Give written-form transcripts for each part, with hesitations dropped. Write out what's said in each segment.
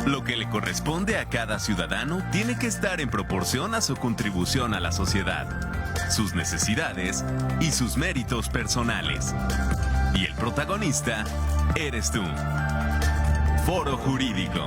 Lo que le corresponde a cada ciudadano tiene que estar en proporción a su contribución a la sociedad, sus necesidades y sus méritos personales. Y el protagonista eres tú. Foro Jurídico.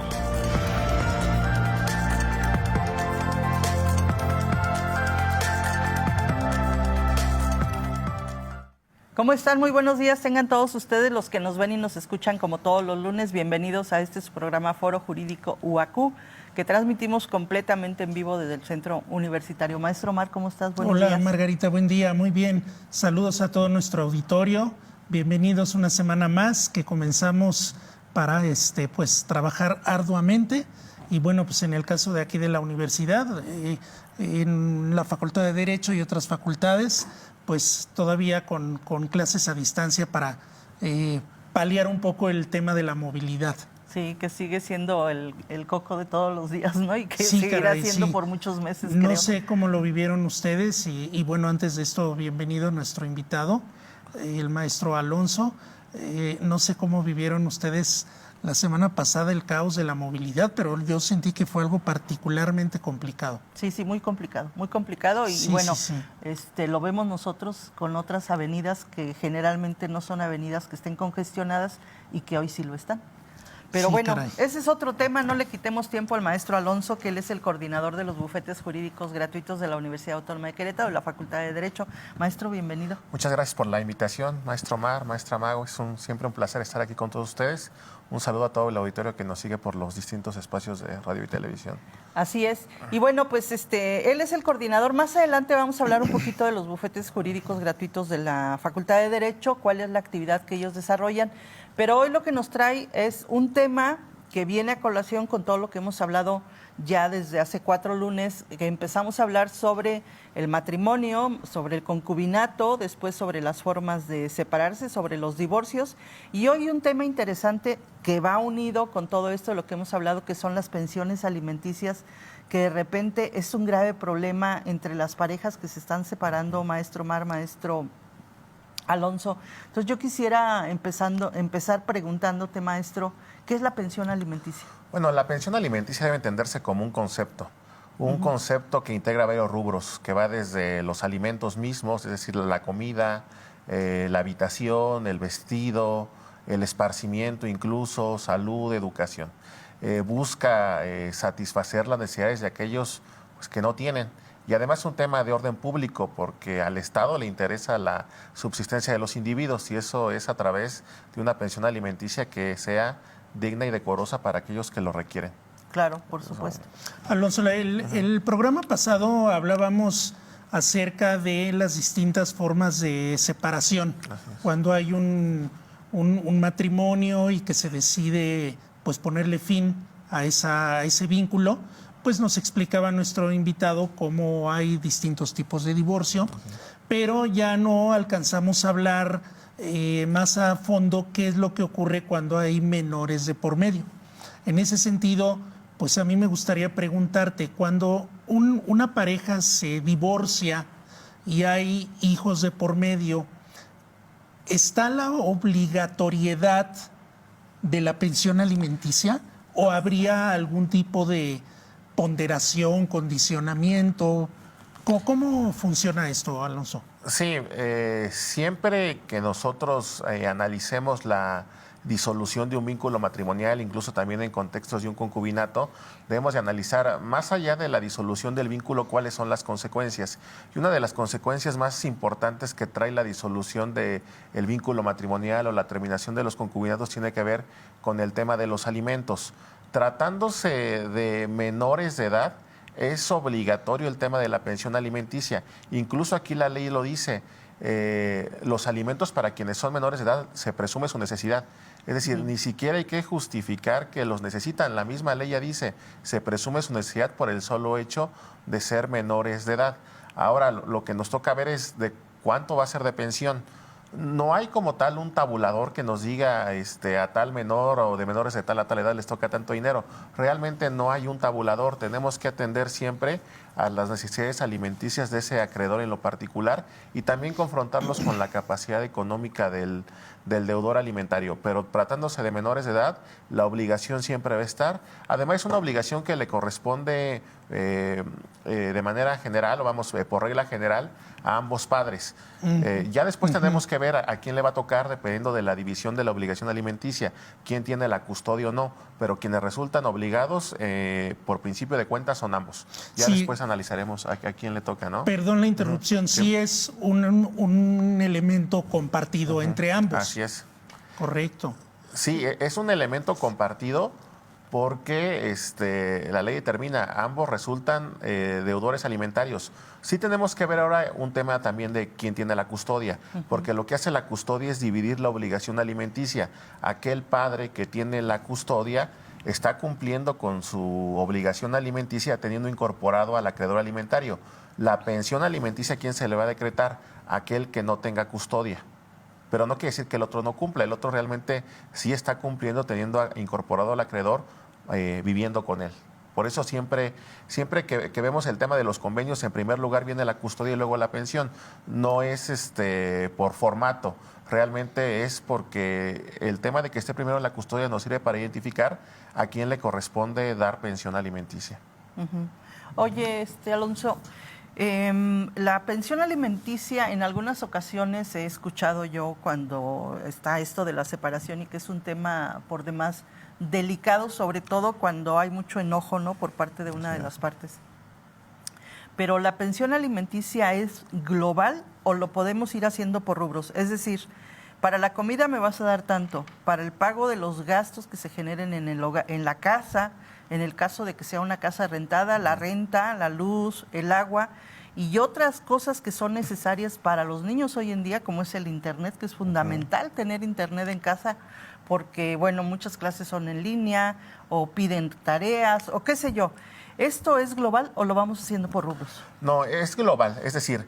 ¿Cómo están? Muy buenos días. Tengan todos ustedes los que nos ven y nos escuchan como todos los lunes. Bienvenidos a este su programa Foro Jurídico UAQ, que transmitimos completamente en vivo desde el Centro Universitario. Maestro Omar, ¿cómo estás? Buenos días. Hola, Margarita, buen día. Muy bien. Saludos a todo nuestro auditorio. Bienvenidos una semana más que comenzamos para pues trabajar arduamente. Y bueno, pues en el caso de aquí de la universidad, en la Facultad de Derecho y otras facultades, pues todavía con clases a distancia para paliar un poco el tema de la movilidad. Sí, que sigue siendo el coco de todos los días, ¿no? Y que sí, seguirá caray, siendo sí. por muchos meses, No creo. sé cómo lo vivieron ustedes y bueno, antes de esto, bienvenido nuestro invitado, el maestro Alonso. No sé cómo vivieron ustedes la semana pasada el caos de la movilidad, pero yo sentí que fue algo particularmente complicado. Sí, muy complicado y Sí, bueno, sí. lo vemos nosotros con otras avenidas que generalmente no son avenidas que estén congestionadas y que hoy sí lo están. Pero Sí, bueno, caray. ese es otro tema, no le quitemos tiempo al maestro Alonso, que él es el coordinador de los bufetes jurídicos gratuitos de la Universidad Autónoma de Querétaro, de la Facultad de Derecho. Maestro, bienvenido. Muchas gracias por la invitación, maestro Omar, maestra Mago. Es siempre un placer estar aquí con todos ustedes. Un saludo a todo el auditorio que nos sigue por los distintos espacios de radio y televisión. Así es. Y bueno, pues él es el coordinador. Más adelante vamos a hablar un poquito de los bufetes jurídicos gratuitos de la Facultad de Derecho, cuál es la actividad que ellos desarrollan. Pero hoy lo que nos trae es un tema que viene a colación con todo lo que hemos hablado ya desde hace 4 lunes, que empezamos a hablar sobre el matrimonio, sobre el concubinato, después sobre las formas de separarse, sobre los divorcios, y hoy un tema interesante que va unido con todo esto de lo que hemos hablado, que son las pensiones alimenticias, que de repente es un grave problema entre las parejas que se están separando, maestro Mar, maestro Alonso. Entonces yo quisiera empezar preguntándote, maestro, ¿qué es la pensión alimenticia? Bueno, la pensión alimenticia debe entenderse como un concepto. Un concepto que integra varios rubros, que va desde los alimentos mismos, es decir, la comida, la habitación, el vestido, el esparcimiento incluso, salud, educación. Busca satisfacer las necesidades de aquellos pues, que no tienen. Y además es un tema de orden público, porque al Estado le interesa la subsistencia de los individuos y eso es a través de una pensión alimenticia que sea digna y decorosa para aquellos que lo requieren. Claro, por supuesto. Alonso, el programa pasado hablábamos acerca de las distintas formas de separación. Cuando hay un matrimonio y que se decide pues ponerle fin a ese vínculo, pues nos explicaba nuestro invitado cómo hay distintos tipos de divorcio, pero ya no alcanzamos a hablar más a fondo qué es lo que ocurre cuando hay menores de por medio. En ese sentido, pues a mí me gustaría preguntarte, cuando una pareja se divorcia y hay hijos de por medio, ¿está la obligatoriedad de la pensión alimenticia o habría algún tipo de ponderación, condicionamiento? ¿Cómo funciona esto, Alonso? Sí, siempre que nosotros analicemos la disolución de un vínculo matrimonial, incluso también en contextos de un concubinato, debemos de analizar, más allá de la disolución del vínculo, cuáles son las consecuencias. Y una de las consecuencias más importantes que trae la disolución del vínculo matrimonial o la terminación de los concubinatos tiene que ver con el tema de los alimentos. Tratándose de menores de edad, es obligatorio el tema de la pensión alimenticia. Incluso aquí la ley lo dice, los alimentos para quienes son menores de edad se presume su necesidad. Es decir, ni siquiera hay que justificar que los necesitan. La misma ley ya dice, se presume su necesidad por el solo hecho de ser menores de edad. Ahora, lo que nos toca ver es de cuánto va a ser de pensión. No hay como tal un tabulador que nos diga a tal menor o de menores de tal a tal edad les toca tanto dinero. Realmente no hay un tabulador. Tenemos que atender siempre a las necesidades alimenticias de ese acreedor en lo particular y también confrontarlos con la capacidad económica del deudor alimentario. Pero tratándose de menores de edad, la obligación siempre va a estar. Además, es una obligación que le corresponde de manera general, o vamos, por regla general, a ambos padres. Ya después tenemos que ver a quién le va a tocar dependiendo de la división de la obligación alimenticia, quién tiene la custodia o no, pero quienes resultan obligados por principio de cuentas son ambos. Ya Sí. después analizaremos a quién le toca, ¿no? Perdón la interrupción, sí es un elemento compartido entre ambos. Así es. Correcto. Sí, es un elemento compartido porque la ley determina, ambos resultan deudores alimentarios. Sí tenemos que ver ahora un tema también de quién tiene la custodia, porque lo que hace la custodia es dividir la obligación alimenticia. Aquel padre que tiene la custodia está cumpliendo con su obligación alimenticia teniendo incorporado al acreedor alimentario. La pensión alimenticia, ¿a quién se le va a decretar? Aquel que no tenga custodia. Pero no quiere decir que el otro no cumpla. El otro realmente sí está cumpliendo teniendo incorporado al acreedor viviendo con él. Por eso siempre que vemos el tema de los convenios, en primer lugar viene la custodia y luego la pensión. No es por formato, realmente es porque el tema de que esté primero la custodia nos sirve para identificar a quién le corresponde dar pensión alimenticia. Oye, Alonso, la pensión alimenticia en algunas ocasiones he escuchado yo cuando está esto de la separación y que es un tema por demás delicado, sobre todo cuando hay mucho enojo, ¿no?, por parte de una de las partes. Pero la pensión alimenticia es global o lo podemos ir haciendo por rubros. Es decir, para la comida me vas a dar tanto, para el pago de los gastos que se generen en el hogar, en la casa, en el caso de que sea una casa rentada, la renta, la luz, el agua y otras cosas que son necesarias para los niños hoy en día, como es el internet, que es fundamental tener internet en casa, porque, bueno, muchas clases son en línea o piden tareas o qué sé yo. ¿Esto es global o lo vamos haciendo por rubros? No, es global, es decir,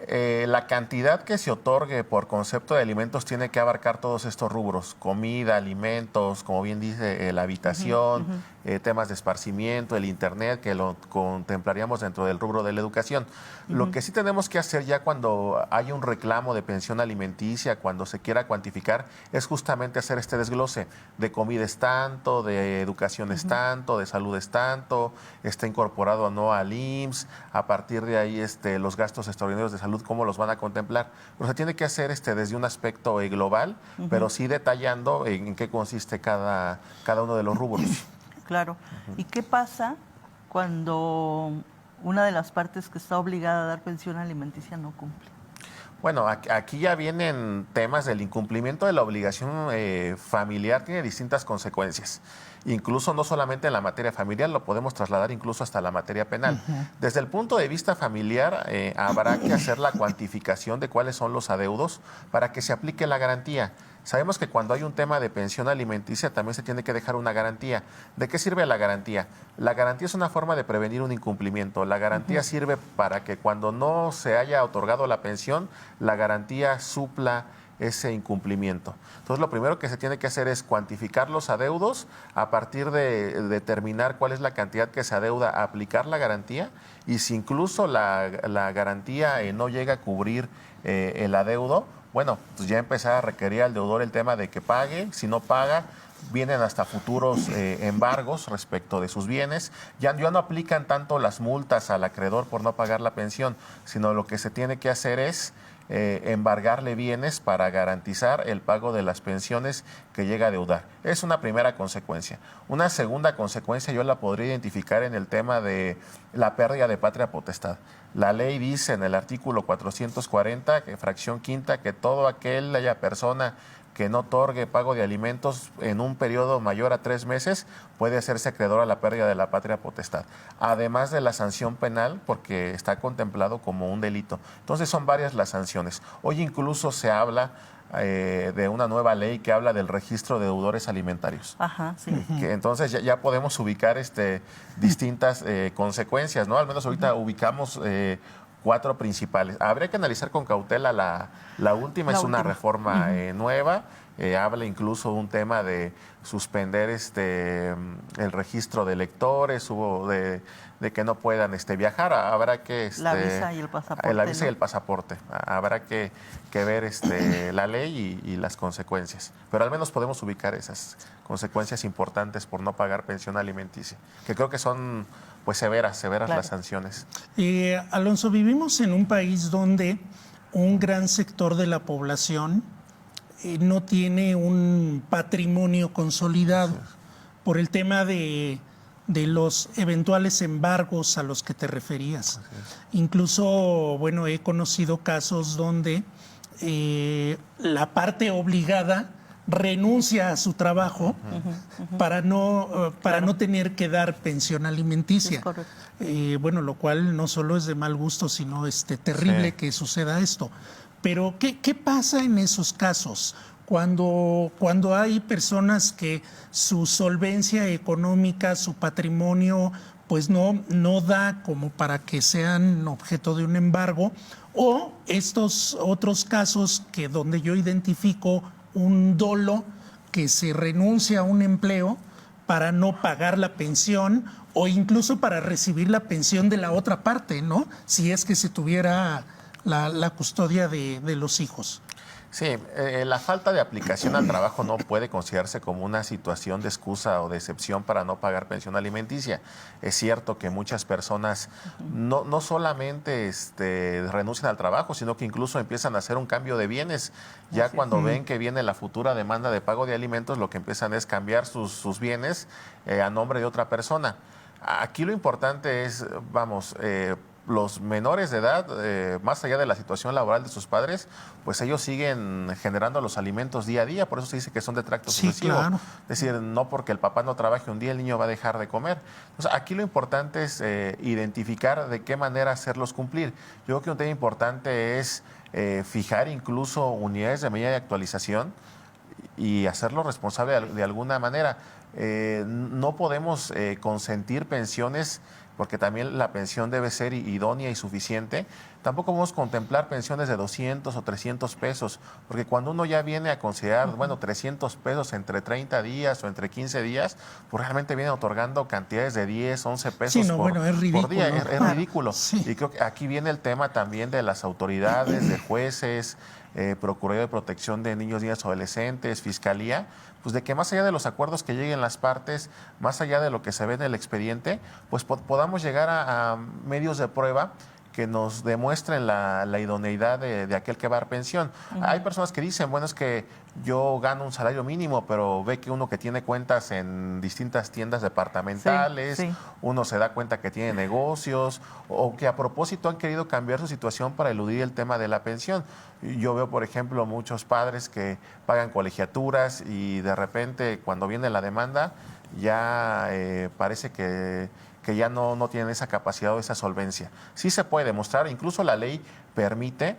la cantidad que se otorgue por concepto de alimentos tiene que abarcar todos estos rubros: comida, alimentos, como bien dice, la habitación, temas de esparcimiento, el internet, que lo contemplaríamos dentro del rubro de la educación. Lo que sí tenemos que hacer ya cuando hay un reclamo de pensión alimenticia, cuando se quiera cuantificar, es justamente hacer este desglose. De comida es tanto, de educación es tanto, de salud es tanto, está incorporado o no al IMSS, a partir de ahí los gastos extraordinarios de salud, cómo los van a contemplar. Pero se tiene que hacer desde un aspecto global, pero sí detallando en qué consiste cada uno de los rubros. Claro. ¿Y qué pasa cuando una de las partes que está obligada a dar pensión alimenticia no cumple? Bueno, aquí ya vienen temas del incumplimiento de la obligación familiar, tiene distintas consecuencias. Incluso no solamente en la materia familiar, lo podemos trasladar incluso hasta la materia penal. Desde el punto de vista familiar, habrá que hacer la cuantificación de cuáles son los adeudos para que se aplique la garantía. Sabemos que cuando hay un tema de pensión alimenticia también se tiene que dejar una garantía. ¿De qué sirve la garantía? La garantía es una forma de prevenir un incumplimiento. La garantía sirve para que cuando no se haya otorgado la pensión, la garantía supla ese incumplimiento. Entonces, lo primero que se tiene que hacer es cuantificar los adeudos, a partir de determinar cuál es la cantidad que se adeuda, aplicar la garantía, y si incluso la garantía no llega a cubrir el adeudo, bueno, pues ya empezar a requerir al deudor el tema de que pague. Si no paga, vienen hasta futuros embargos respecto de sus bienes. Ya no aplican tanto las multas al acreedor por no pagar la pensión, sino lo que se tiene que hacer es embargarle bienes para garantizar el pago de las pensiones que llega a deudar. Es una primera consecuencia. Una segunda consecuencia yo la podría identificar en el tema de la pérdida de patria potestad. La ley dice en el artículo 440, fracción quinta, que todo aquella persona que no otorgue pago de alimentos en un periodo mayor a 3 meses puede hacerse acreedor a la pérdida de la patria potestad, además de la sanción penal, porque está contemplado como un delito. Entonces son varias las sanciones. Hoy incluso se habla de una nueva ley que habla del registro de deudores alimentarios. Ajá, sí. Que entonces ya podemos ubicar distintas consecuencias, ¿no? Al menos ahorita ubicamos 4 principales. Habría que analizar con cautela la última, es una reforma nueva. Habla incluso un tema de suspender el registro de electores, de que no puedan viajar. Habrá que la visa y el pasaporte. La visa, ¿no? y el pasaporte. Habrá que ver la ley y las consecuencias. Pero al menos podemos ubicar esas consecuencias importantes por no pagar pensión alimenticia, que creo que son pues severas claro. Las sanciones. Alonso, vivimos en un país donde un gran sector de la población no tiene un patrimonio consolidado por el tema de los eventuales embargos a los que te referías. Incluso, bueno, he conocido casos donde la parte obligada renuncia a su trabajo para no tener que dar pensión alimenticia. Bueno, lo cual no solo es de mal gusto, sino terrible que suceda esto. Pero, ¿qué pasa en esos casos? Cuando hay personas que su solvencia económica, su patrimonio, pues no da como para que sean objeto de un embargo, o estos otros casos que donde yo identifico un dolo, que se renuncia a un empleo para no pagar la pensión o incluso para recibir la pensión de la otra parte, ¿no? Si es que se tuviera la custodia de los hijos. Sí, la falta de aplicación al trabajo no puede considerarse como una situación de excusa o de excepción para no pagar pensión alimenticia. Es cierto que muchas personas no solamente renuncian al trabajo, sino que incluso empiezan a hacer un cambio de bienes. Ya cuando ven que viene la futura demanda de pago de alimentos, lo que empiezan es cambiar sus bienes a nombre de otra persona. Aquí lo importante es, los menores de edad, más allá de la situación laboral de sus padres, pues ellos siguen generando los alimentos día a día, por eso se dice que son de tracto sucesivo. Claro. Es decir, no porque el papá no trabaje un día, el niño va a dejar de comer. Entonces, aquí lo importante es identificar de qué manera hacerlos cumplir. Yo creo que un tema importante es fijar incluso unidades de medida de actualización y hacerlo responsable de alguna manera. No podemos consentir pensiones, porque también la pensión debe ser idónea y suficiente. Tampoco vamos a contemplar pensiones de 200 o 300 pesos, porque cuando uno ya viene a considerar, 300 pesos entre 30 días o entre 15 días, pues realmente vienen otorgando cantidades de 10, 11 pesos es ridículo, por día. Es ridículo. Sí. Y creo que aquí viene el tema también de las autoridades, de jueces, Procuraduría de Protección de Niños, Niñas, Adolescentes, Fiscalía, pues de que más allá de los acuerdos que lleguen las partes, más allá de lo que se ve en el expediente, pues podamos llegar a medios de prueba que nos demuestren la idoneidad de aquel que va a dar pensión. Hay personas que dicen, es que yo gano un salario mínimo, pero ve que uno que tiene cuentas en distintas tiendas departamentales, uno se da cuenta que tiene negocios, o que a propósito han querido cambiar su situación para eludir el tema de la pensión. Yo veo, por ejemplo, muchos padres que pagan colegiaturas y de repente cuando viene la demanda ya parece que ya no tienen esa capacidad o esa solvencia. Sí se puede demostrar, incluso la ley permite,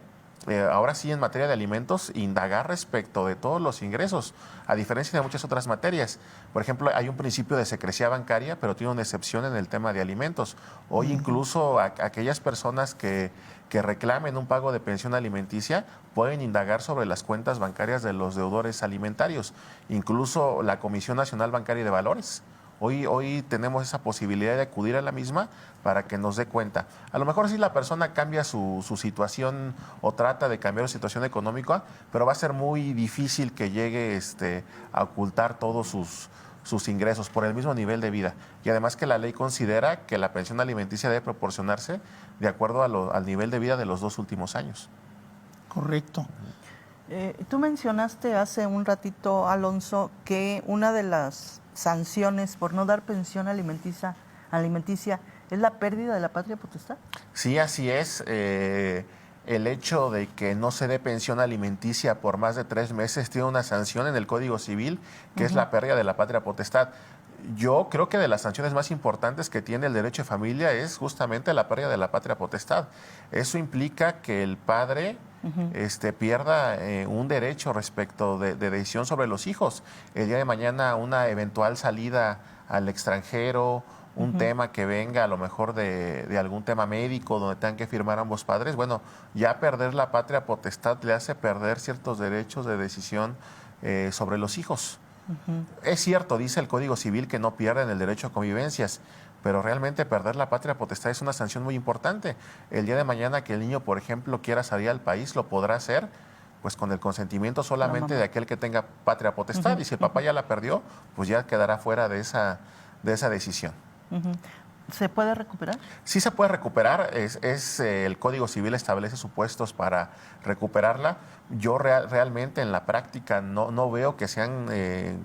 ahora sí en materia de alimentos, indagar respecto de todos los ingresos, a diferencia de muchas otras materias. Por ejemplo, hay un principio de secrecía bancaria, pero tiene una excepción en el tema de alimentos. Hoy incluso aquellas personas que reclamen un pago de pensión alimenticia pueden indagar sobre las cuentas bancarias de los deudores alimentarios, incluso la Comisión Nacional Bancaria y de Valores. Hoy tenemos esa posibilidad de acudir a la misma para que nos dé cuenta. A lo mejor sí la persona cambia su situación o trata de cambiar su situación económica, pero va a ser muy difícil que llegue a ocultar todos sus ingresos por el mismo nivel de vida. Y además que la ley considera que la pensión alimenticia debe proporcionarse de acuerdo al nivel de vida de los 2 últimos años. Correcto. Tú mencionaste hace un ratito, Alonso, que una de las sanciones por no dar pensión alimenticia es la pérdida de la patria potestad. Sí, así es. El hecho de que no se dé pensión alimenticia por más de 3 meses tiene una sanción en el Código Civil, que es la pérdida de la patria potestad. Yo creo que de las sanciones más importantes que tiene el derecho de familia es justamente la pérdida de la patria potestad. Eso implica que el padre pierda un derecho respecto de decisión sobre los hijos. El día de mañana una eventual salida al extranjero un tema que venga a lo mejor de algún tema médico donde tengan que firmar ambos padres, bueno, ya perder la patria potestad le hace perder ciertos derechos de decisión sobre los hijos. Es cierto, dice el Código Civil que no pierden el derecho a convivencias, pero realmente perder la patria potestad es una sanción muy importante. El día de mañana que el niño, por ejemplo, quiera salir al país, lo podrá hacer pues con el consentimiento solamente de aquel que tenga patria potestad. Y si el papá ya la perdió, pues ya quedará fuera de esa decisión. ¿Se puede recuperar? Sí se puede recuperar, el Código Civil establece supuestos para recuperarla. Yo realmente en la práctica no veo que sean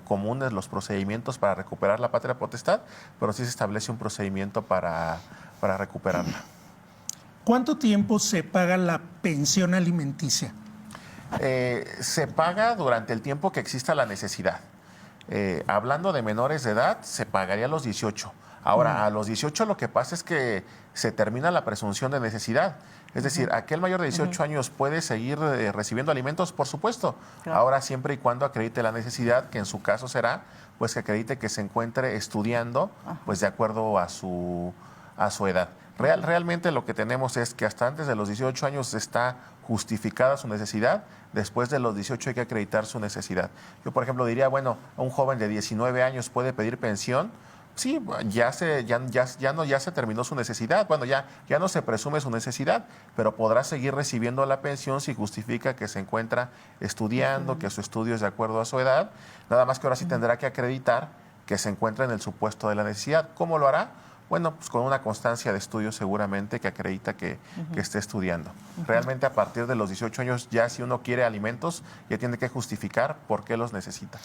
comunes los procedimientos para recuperar la patria potestad, pero sí se establece un procedimiento para recuperarla. ¿Cuánto tiempo se paga la pensión alimenticia? Se paga durante el tiempo que exista la necesidad. Hablando de menores de edad, se pagaría a los 18. Ahora, a los 18 lo que pasa es que se termina la presunción de necesidad. Es decir, aquel mayor de 18 años puede seguir recibiendo alimentos, por supuesto. Claro. Ahora, siempre y cuando acredite la necesidad, que en su caso será, pues que acredite que se encuentre estudiando, pues de acuerdo a su edad. Realmente lo que tenemos es que hasta antes de los 18 años está justificada su necesidad, después de los 18 hay que acreditar su necesidad. Yo, por ejemplo, diría, bueno, un joven de 19 años puede pedir pensión. Sí, ya se terminó su necesidad. Bueno, ya no se presume su necesidad, pero podrá seguir recibiendo la pensión si justifica que se encuentra estudiando, que su estudio es de acuerdo a su edad. Nada más que ahora sí tendrá que acreditar que se encuentra en el supuesto de la necesidad. ¿Cómo lo hará? Bueno, pues con una constancia de estudio seguramente que acredita que esté estudiando. Realmente a partir de los 18 años ya si uno quiere alimentos ya tiene que justificar por qué los necesita.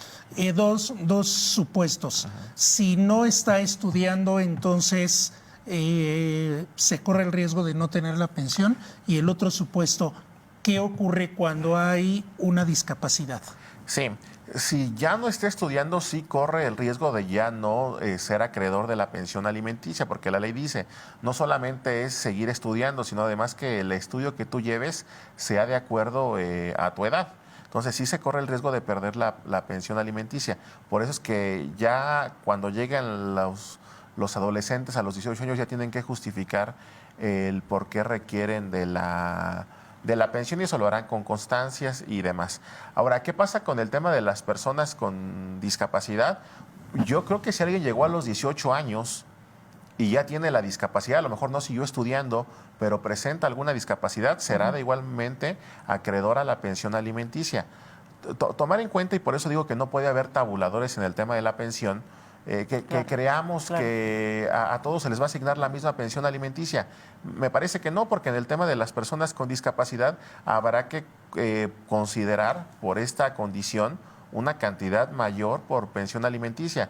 Dos supuestos. Si no está estudiando, entonces se corre el riesgo de no tener la pensión. Y el otro supuesto, ¿qué ocurre cuando hay una discapacidad? Sí. Si ya no está estudiando, sí corre el riesgo de ya no ser acreedor de la pensión alimenticia, porque la ley dice, no solamente es seguir estudiando, sino además que el estudio que tú lleves sea de acuerdo a tu edad. Entonces sí se corre el riesgo de perder la pensión alimenticia. Por eso es que ya cuando llegan los adolescentes a los 18 años ya tienen que justificar el por qué requieren de la pensión y eso lo harán con constancias y demás. Ahora, ¿qué pasa con el tema de las personas con discapacidad? Yo creo que si alguien llegó a los 18 años y ya tiene la discapacidad, a lo mejor no siguió estudiando, pero presenta alguna discapacidad, será de igualmente acreedor a la pensión alimenticia. Tomar en cuenta, y por eso digo que no puede haber tabuladores en el tema de la pensión, que creamos que a todos se les va a asignar la misma pensión alimenticia. Me parece que no, porque en el tema de las personas con discapacidad habrá que considerar por esta condición una cantidad mayor por pensión alimenticia.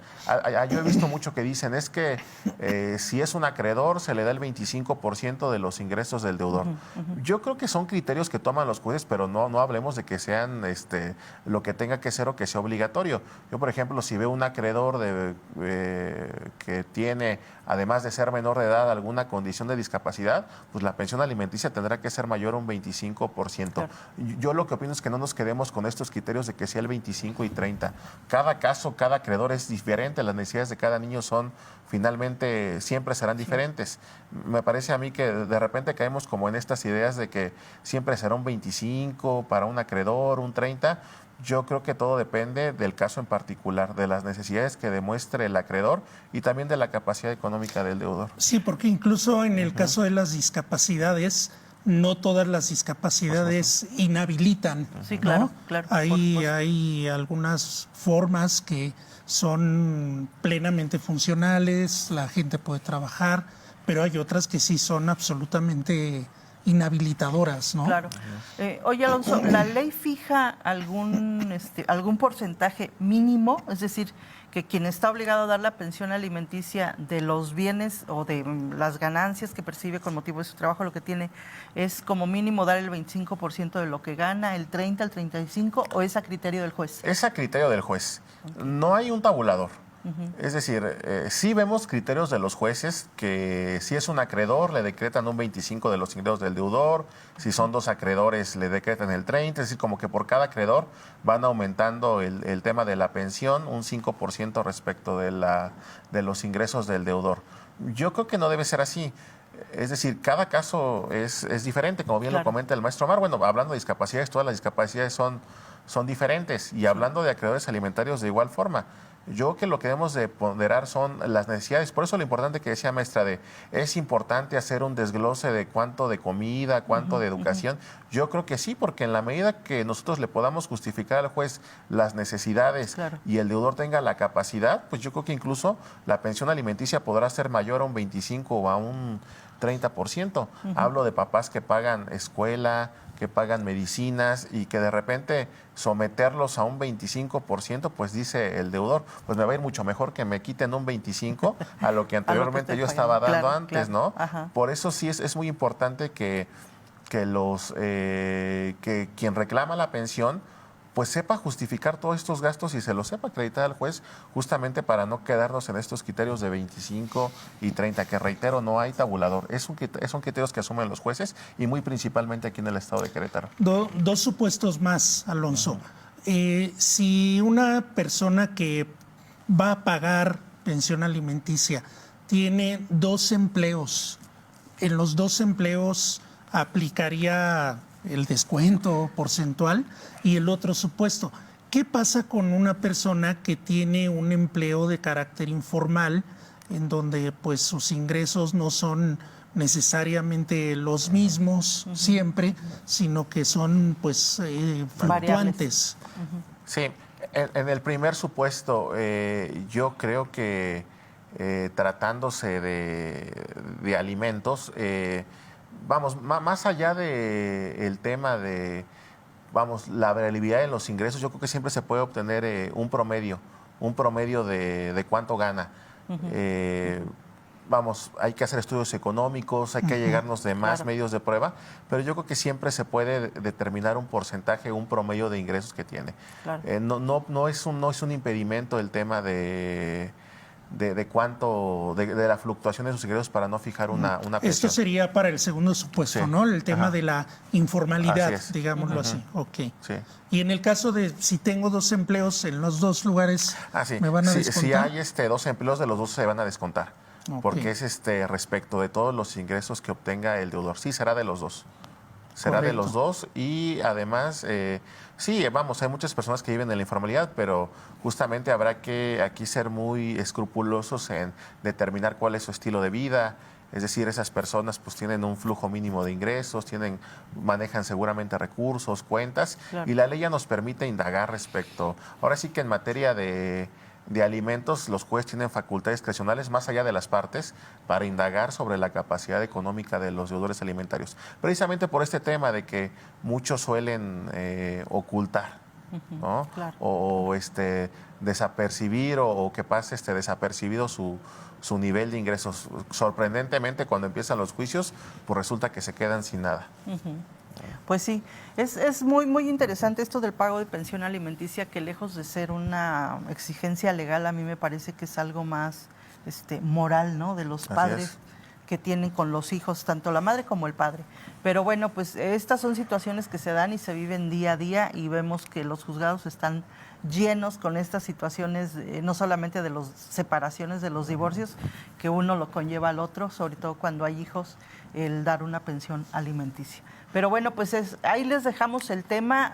Yo he visto mucho que dicen, es que si es un acreedor se le da el 25% de los ingresos del deudor. Yo creo que son criterios que toman los jueces, pero no hablemos de que sean lo que tenga que ser o que sea obligatorio. Yo, por ejemplo, si veo un acreedor que tiene, además de ser menor de edad, alguna condición de discapacidad, pues la pensión alimenticia tendrá que ser mayor a un 25%. Claro. Yo lo que opino es que no nos quedemos con estos criterios de que sea el 25 y 30. Cada caso, cada acreedor es diferente, las necesidades de cada niño finalmente siempre serán diferentes. Me parece a mí que de repente caemos como en estas ideas de que siempre será un 25 para un acreedor, un 30. Yo creo que todo depende del caso en particular, de las necesidades que demuestre el acreedor y también de la capacidad económica del deudor. Sí, porque incluso en el caso de las discapacidades, no todas las discapacidades inhabilitan. Sí, claro, ¿no? Claro. Hay algunas formas que son plenamente funcionales, la gente puede trabajar, pero hay otras que sí son absolutamente inhabilitadoras, ¿no? Claro. Oye, Alonso, ¿la ley fija algún porcentaje mínimo? Es decir, que quien está obligado a dar la pensión alimenticia de los bienes o de las ganancias que percibe con motivo de su trabajo, lo que tiene es como mínimo dar el 25% de lo que gana, el 30, el 35, ¿o es a criterio del juez? Es a criterio del juez. Okay. No hay un tabulador. Es decir, sí vemos criterios de los jueces que si es un acreedor le decretan un 25 de los ingresos del deudor, si son dos acreedores le decretan el 30, es decir, como que por cada acreedor van aumentando el tema de la pensión un 5% respecto de los ingresos del deudor. Yo creo que no debe ser así. Es decir, cada caso es diferente, como bien lo comenta el maestro Omar. Bueno, hablando de discapacidades, todas las discapacidades son diferentes. Y hablando de acreedores alimentarios de igual forma. Yo creo que lo que debemos de ponderar son las necesidades. Por eso lo importante que decía maestra, es importante hacer un desglose de cuánto de comida, cuánto de educación. Yo creo que sí, porque en la medida que nosotros le podamos justificar al juez las necesidades y el deudor tenga la capacidad, pues yo creo que incluso la pensión alimenticia podrá ser mayor a un 25 o a un 30%. Hablo de papás que pagan escuela, que pagan medicinas y que de repente someterlos a un 25%, pues dice el deudor, pues me va a ir mucho mejor que me quiten un 25% a lo que anteriormente yo estaba dando antes, ¿no? Por eso sí es muy importante que quien reclama la pensión pues sepa justificar todos estos gastos y se los sepa acreditar al juez, justamente para no quedarnos en estos criterios de 25 y 30, que reitero, no hay tabulador. Son criterios que asumen los jueces y muy principalmente aquí en el estado de Querétaro. Dos supuestos más, Alonso. Si una persona que va a pagar pensión alimenticia tiene 2 empleos, en los 2 empleos aplicaría el descuento porcentual. Y el otro supuesto, ¿qué pasa con una persona que tiene un empleo de carácter informal en donde pues sus ingresos no son necesariamente los mismos siempre, sino que son pues fluctuantes? Sí, en el primer supuesto yo creo que tratándose de alimentos, vamos, más allá del tema de la variabilidad en los ingresos, yo creo que siempre se puede obtener un promedio de cuánto gana. Hay que hacer estudios económicos, hay que llegarnos de más medios de prueba, pero yo creo que siempre se puede determinar un porcentaje, un promedio de ingresos que tiene. No es un impedimento el tema de la fluctuación de sus ingresos para no fijar una pensión. Esto sería para el segundo supuesto, ¿no? El tema de la informalidad, digámoslo así. Ok. Sí. Y en el caso de si tengo 2 empleos en los 2 lugares, ¿me van a descontar? Si hay 2 empleos, de los 2 se van a descontar. Porque es respecto de todos los ingresos que obtenga el deudor. Sí, será de los 2. Será de los 2 y además, hay muchas personas que viven en la informalidad, pero justamente habrá que aquí ser muy escrupulosos en determinar cuál es su estilo de vida. Es decir, esas personas pues tienen un flujo mínimo de ingresos, manejan seguramente recursos, cuentas, y la ley ya nos permite indagar respecto. Ahora sí que en materia de alimentos, los jueces tienen facultades discrecionales más allá de las partes para indagar sobre la capacidad económica de los deudores alimentarios. Precisamente por este tema de que muchos suelen ocultar, ¿no? O desapercibir o que pase desapercibido su nivel de ingresos. Sorprendentemente, cuando empiezan los juicios, pues resulta que se quedan sin nada. Pues sí, es muy, muy interesante esto del pago de pensión alimenticia, que lejos de ser una exigencia legal, a mí me parece que es algo más moral, ¿no? De los padres que tienen con los hijos, tanto la madre como el padre. Pero bueno, pues estas son situaciones que se dan y se viven día a día, y vemos que los juzgados están llenos con estas situaciones, no solamente de las separaciones, de los divorcios, que uno lo conlleva al otro, sobre todo cuando hay hijos, el dar una pensión alimenticia. Pero bueno, pues ahí les dejamos el tema.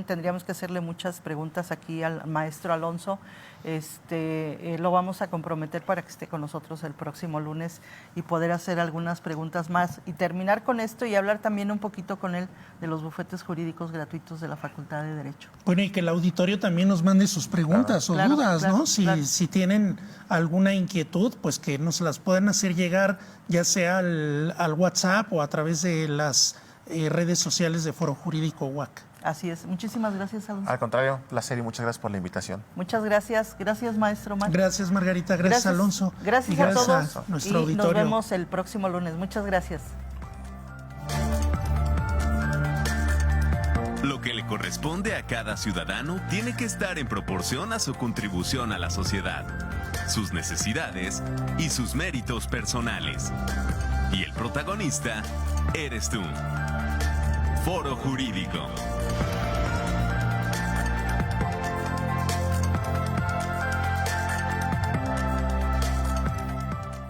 Tendríamos que hacerle muchas preguntas aquí al maestro Alonso. Lo vamos a comprometer para que esté con nosotros el próximo lunes y poder hacer algunas preguntas más y terminar con esto y hablar también un poquito con él de los bufetes jurídicos gratuitos de la Facultad de Derecho. Bueno, y que el auditorio también nos mande sus preguntas o dudas, ¿no? Si tienen alguna inquietud, pues que nos las puedan hacer llegar, ya sea al WhatsApp o a través de las redes sociales de Foro Jurídico UAC. Así es. Muchísimas gracias, Alonso. Al contrario, placer y muchas gracias por la invitación. Muchas gracias. Gracias, maestro Omar. Gracias, Margarita. Gracias, Alonso. Gracias a todos. A nuestro auditorio. Nos vemos el próximo lunes. Muchas gracias. Lo que le corresponde a cada ciudadano tiene que estar en proporción a su contribución a la sociedad, sus necesidades y sus méritos personales. Y el protagonista eres tú. Foro Jurídico.